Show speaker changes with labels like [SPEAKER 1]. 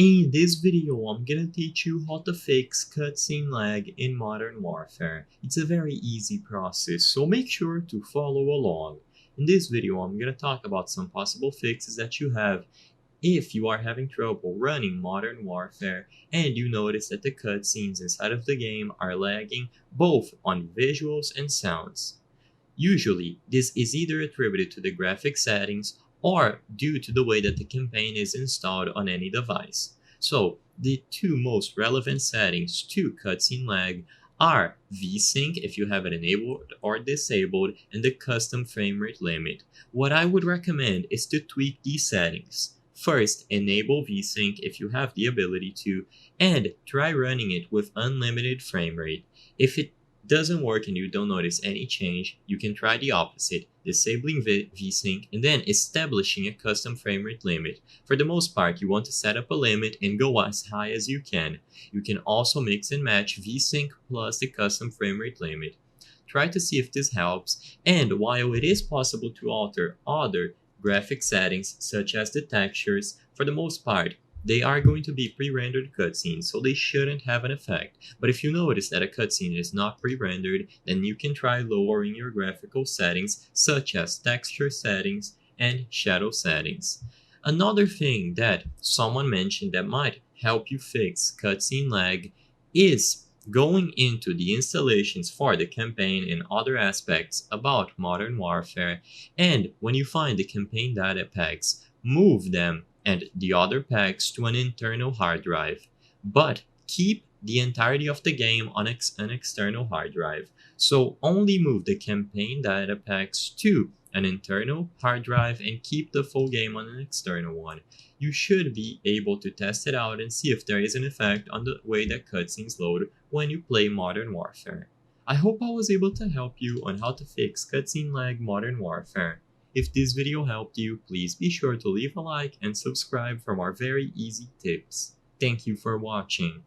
[SPEAKER 1] In this video, I'm gonna teach you how to fix cutscene lag in Modern Warfare. It's a very easy process, so make sure to follow along. In this video, I'm gonna talk about some possible fixes that you have if you are having trouble running Modern Warfare and you notice that the cutscenes inside of the game are lagging both on visuals and sounds. Usually, this is either attributed to the graphic settings or due to the way that the campaign is installed on any device. So, the two most relevant settings to cutscene lag are VSync if you have it enabled or disabled, and the custom frame rate limit. What I would recommend is to tweak these settings. First, enable VSync if you have the ability to, and try running it with unlimited frame rate. If it doesn't work and you don't notice any change, you can try the opposite, disabling VSync and then establishing a custom frame rate limit. For the most part, you want to set up a limit and go as high as you can. You can also mix and match VSync plus the custom frame rate limit. Try to see if this helps, and while it is possible to alter other graphic settings such as the textures, for the most part, they are going to be pre-rendered cutscenes, so they shouldn't have an effect. But if you notice that a cutscene is not pre-rendered, then you can try lowering your graphical settings such as texture settings and shadow settings. Another thing that someone mentioned that might help you fix cutscene lag is going into the installations for the campaign and other aspects about Modern Warfare, and when you find the campaign data packs, move them and the other packs to an internal hard drive, but keep the entirety of the game on an external hard drive. So only move the campaign data packs to an internal hard drive and keep the full game on an external one. You should be able to test it out and see if there is an effect on the way that cutscenes load when you play Modern Warfare. I hope I was able to help you on how to fix cutscene lag Modern Warfare. If this video helped you, please be sure to leave a like and subscribe for more very easy tips. Thank you for watching.